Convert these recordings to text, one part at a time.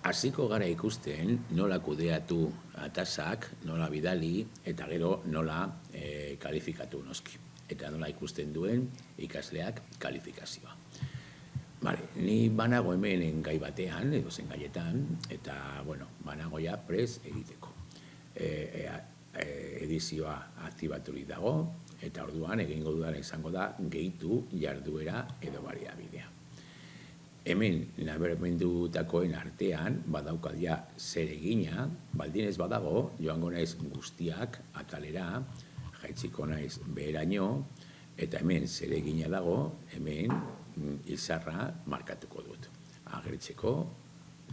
hasiko gara ikusten nola kudeatu atasak, nola bidali, eta gero nola kalifikatu noski. Eta nola ikusten duen ikasleak kalifikazioa. Ni banago hemen gai batean, edo zen gaietan, eta, banago ja prez egiteko. Edizioa aktibaturik dago, eta orduan egingo dudana izango da gehitu jarduera edo baliabidea. Hemen nabarmendutakoen artean badaukat ja zer egina, baldin ez badago, joango naiz guztiak atalera, jaitsiko naiz beheraino, eta hemen zer egina dago, hemen izarra markatuko dut. Agertzeko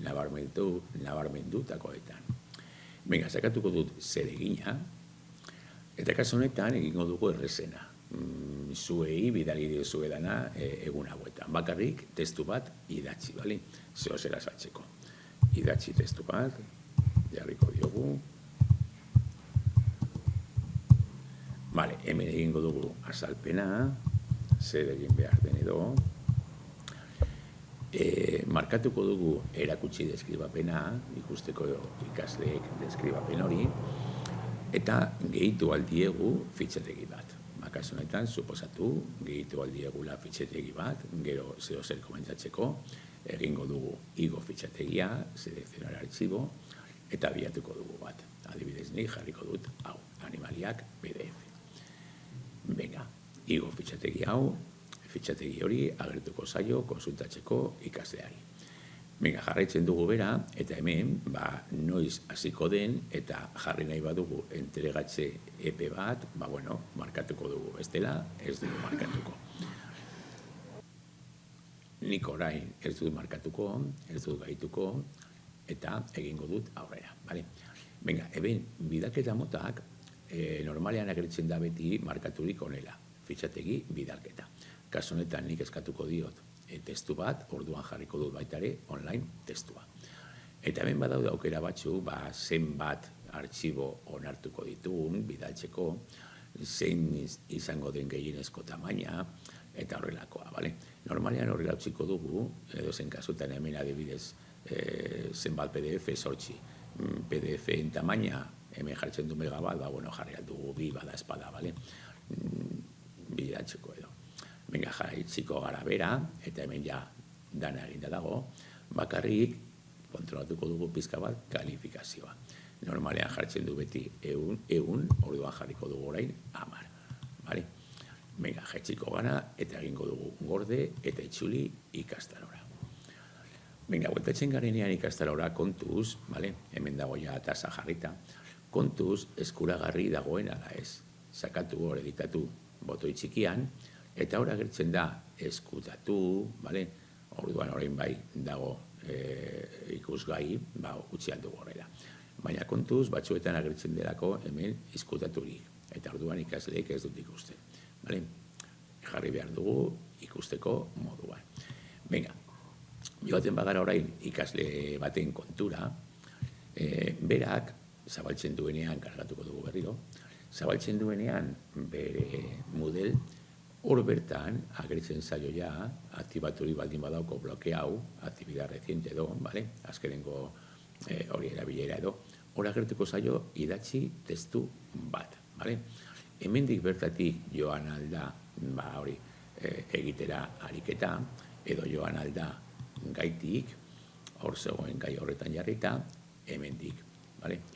nabarmendutakoetan. Sakatuko dut zer egina, eta kasu honetan egingo dugu errezena. Zuei bidali diozu edana egun hauetan. Bakarrik testu bat idatzi, bali? Zeo zera saltzeko. Idatzi testu bat, jarriko diogu. Hemen egingo dugu azalpena, zer egin behar den edo. Markatuko dugu erakutsi deskribapena, ikusteko ikasleek deskribapen hori, eta gehitu aldiegu fitxategi bat. Kasu honetan, suposatu, gehitu aldiegula fitxategi bat, gero zeo zer komentatzeko, egingo dugu igo fitxategia, selekzionar artxibo, eta biatuko dugu bat. Adibidez nik jarriko dut, hau, animaliak PDF. Igo fitxategi hau, fitxategi hori agertuko zaio konsultatzeko ikasleari. Jarraitzen dugu bera, eta hemen, noiz hasiko den, eta jarri nahi badugu entregatze epe bat, markatuko dugu, bestela ez dugu markatuko. Nik orain ez dut markatuko, ez dut gaituko, eta egingo dut aurrera. Eben, bidalketa motak, normalean agertzen da beti markaturik onela, fitxategi bidalketa. Kasu honetan nik eskatuko diot testu bat, orduan jarriko dut baitare online testua. Eta hemen badaude aukera batzu, zenbat artxibo onartuko ditugun, bidaltzeko, zein izango den gehienezko tamaina, eta horrelakoa, bale? Normalean horrela utziko dugu, edo zen kasutan hemen adibidez zenbat PDF sortzi. PDF-en tamaina, hemen jartzen du megabat, jarri aldugu bi bada espada, bale? Bidaltzeko edo. Jarraitziko gara bera, eta hemen ja dana eginda dago, bakarrik kontrolatuko dugu pizka bat kalifikazioa. Normalean jartzen du beti egun, orduan jarriko dugu orain 10. Jaitziko gara, eta egingo dugu gorde eta itzuli ikastarora. Bueltatzen garenean ikastarora kontuz, hemen dago ja tasa jarrita, kontuz eskuragarri dagoen ala ez. Sakatu hor editatu botoi txikian, eta hor agertzen da eskutatu, orduan orain bai dago ikusgai, utzi aldugu horrela. Baina kontuz, batzuetan agertzen delako hemen eskutaturik, eta orduan ikasleek ez dut ikusten. Jarri behar dugu ikusteko moduan. Joaten bagara orain ikasle baten kontura, berak zabaltzen duenean, kargatuko dugu berriro, zabaltzen duenean bere model, hor bertan, agertzen zaio ja, aktibaturi baldin badauko bloke hau, aktibidad reciente edo, azkenengo hori erabilera edo, hor agertuko zaio idatzi testu bat. Hemendik bertatik joan alda hori egitera ariketa, edo joan alda gaitik, hor zegoen gai horretan jarrita, hemendik,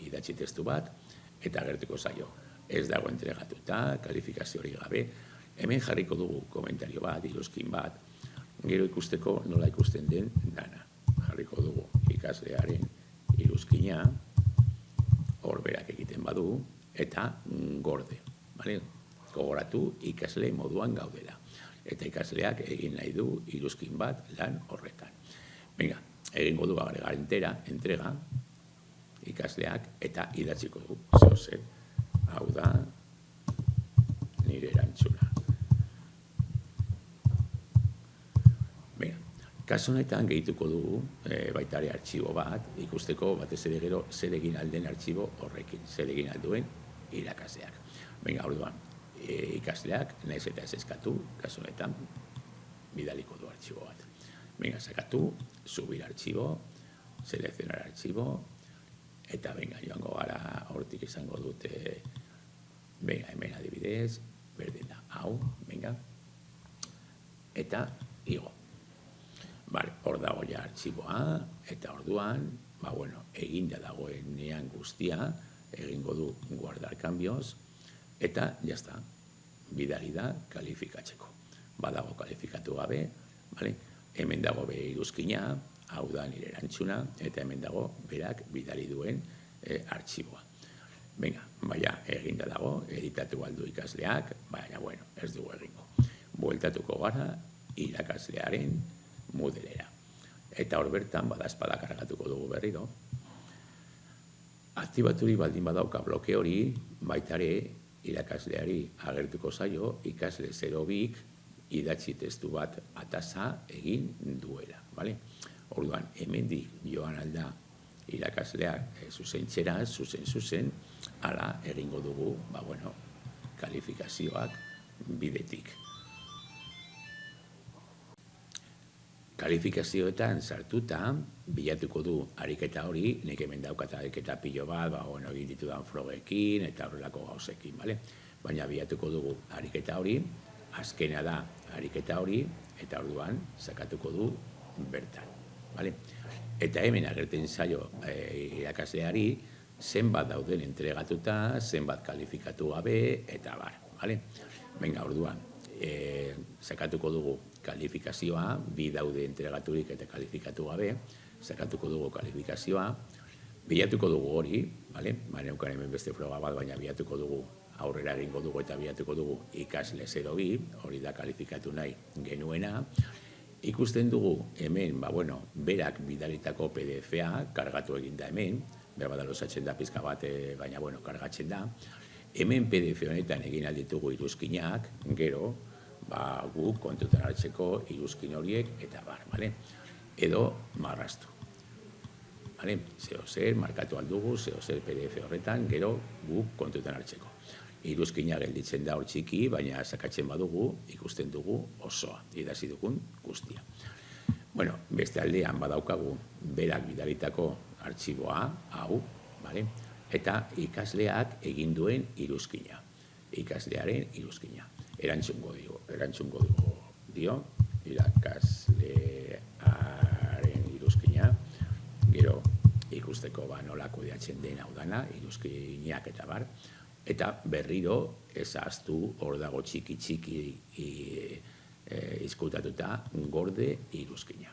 idatzi testu bat, eta agertuko zaio. Ez dago entregatuta, kalifikazio hori gabe, hemen jarriko dugu komentario bat, iruzkin bat, gero ikusteko nola ikusten den dana. Jarriko dugu ikaslearen iruzkina, hor berak egiten badu, eta gorde. Gogoratu ikasle moduan gaudela. Eta ikasleak egin nahi du iruzkin bat lan horretan. Egingo du agregar entrega, ikasleak, eta idatziko du. Zeozer, hau da, nire erantzuna. Kasu honetan gehituko dugu baitare artxibo bat, ikusteko batez ere gero zer egin alden artxibo horrekin, zer egin alduen irakasleak. Orduan, ikasleak, nahiz eta ez eskatu, kasu honetan, bidaliko du artxibo bat. Sakatu, subir artxibo, selekzionar artxibo, eta venga, joango gara, hortik izango dute, venga, hemen adibidez, berdin da, hau, venga, eta igo. Vale, hor dago ja artxiboa, eta orduan, eginda dagoenean guztia, egingo du guardar cambios, eta jazta, bidali da kalifikatzeko. Badago kalifikatu gabe, vale? Hemen dago bere iruzkina, hau da nire erantzuna, eta hemen dago berak bidali duen artxiboa. Venga, eginda dago, editatu aldu ikasleak, baina, ez dugu egingo. Bueltatuko gara irakaslearen Moodlera. Eta hor bertan, espada kargatuko dugu berriro. Aktibaturi baldin badauka bloke hori, baitare irakasleari agertuko zaio, ikasle 02k idatzi testu bat atasa egin duela. Orduan, hemendik joan alda irakasleak zuzentxera, zuzen, ala egingo dugu, kalifikazioak bidetik. Kalifikazioetan sartuta, bilatuko du ariketa hori, nik hemen daukat ariketa pilo bat, egin ditudan frogekin eta horrelako gauzekin, baina bilatuko dugu ariketa hori, azkena da ariketa hori, eta orduan sakatuko du bertan. Eta hemen agertzen zaio irakasleari, zenbat dauden entregatuta, zenbat kalifikatu gabe, eta bar. Venga, orduan, sakatuko dugu kalifikazioa, bi daude entregaturik eta kalifikatu gabe, sakatuko dugu kalifikazioa, bilatuko dugu hori, neukan hemen beste froga bat, baina bilatuko dugu, aurrera egingo dugu eta bilatuko dugu ikasle 02, hori da kalifikatu nahi genuena, ikusten dugu hemen, berak bidalitako PDF-a, kargatu egin da hemen, berbada losatzen da pizka bat, baina kargatzen da, hemen PDF honetan egin alditugu iruzkinak, gero, guk kontutan hartzeko iruzkin horiek eta bar, edo marraztu. Zeozer, markatu aldugu, zeozer PDF horretan, gero guk kontutan hartzeko. Iruzkina gelditzen da hor txiki, baina sakatzen badugu, ikusten dugu osoa, idazi dugun guztia. Beste aldean badaukagu berak bidalitako artxiboa, hau, eta ikasleak egin duen iruzkina. Ikaslearen iruzkina. Erantzungo dio, irakaslearen iruzkina, gero ikusteko nola kudeatzen den hau dana, iruzkinak eta bar, eta berriro ezaztu hor dago txiki izkutatuta gorde iruzkina.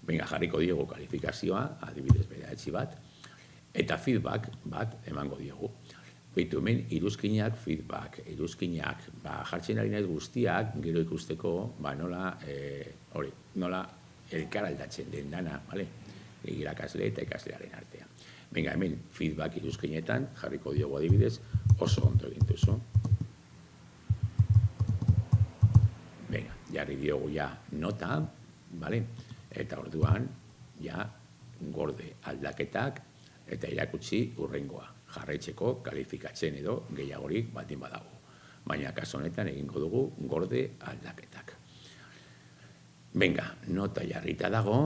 Venga, jarriko diogu kalifikazioa, adibidez bederatzi bat, eta feedback bat emango diogu. Beitu hemen, iruzkinak, feedback, iruzkinak, jartzen ari naiz guztiak, gero ikusteko, nola elkaraldatzen den dana, irakasle eta ikaslearen artean. Venga, hemen, feedback iruzkinetan, jarriko diogu adibidez, oso ondo egin duzu. Venga, jarri diogu ja nota, eta orduan, ja, gorde aldaketak, eta irakutsi urrengoa. Jarraitzeko kalifikatzen edo gehiagorik baldin badago. Baina kaso honetan egingo dugu gorde aldaketak. Venga, nota jarrita dago,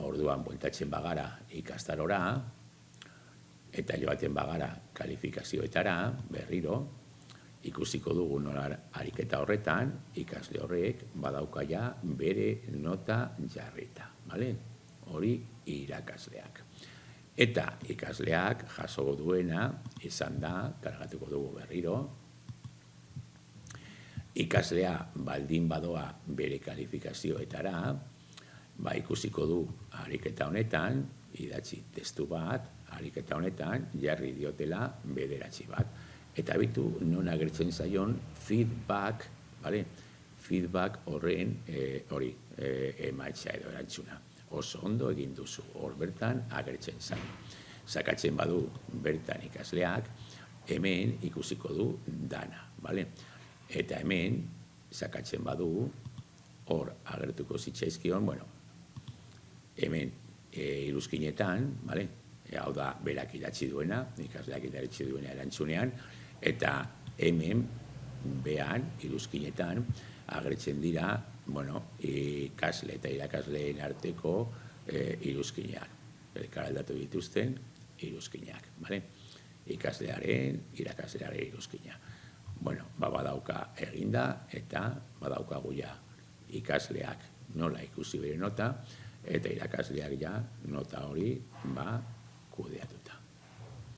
orduan bueltatzen bagara ikastarora, eta joaten bagara kalifikazioetara, berriro, ikusiko dugu nola ariketa horretan, ikasle horrek badaukaia bere nota jarrita. Hori irakasleak. Eta ikasleak jaso duena izan da, kargatuko dugu berriro, ikaslea baldin badoa bere kalifikazioetara, ikusiko du ariketa honetan, idatzi testu bat, ariketa honetan, jarri diotela bederatzi bat. Eta bitu non agertzen zaion feedback, feedback horren emaitza edo erantzuna. Oso ondo egin duzu, hor bertan agertzen zaio. Sakatzen badu bertan ikasleak, hemen ikusiko du dana, Eta hemen, sakatzen badu, hor agertuko zitzaizkion, hemen iruzkinetan, hau da berak idatzi duena, ikasleak idatzi duena erantzunean, eta hemen, behan, iruzkinetan, agertzen dira, ikasle eta irakasleen arteko iruzkinean. elkaraldatu dituzten iruzkinak, bale? Ikaslearen, irakaslearen iruzkina. Bueno, badauka eginda eta badaukagu ja ikasleak nola ikusi bere nota eta irakasleak ja nota hori kudeatuta.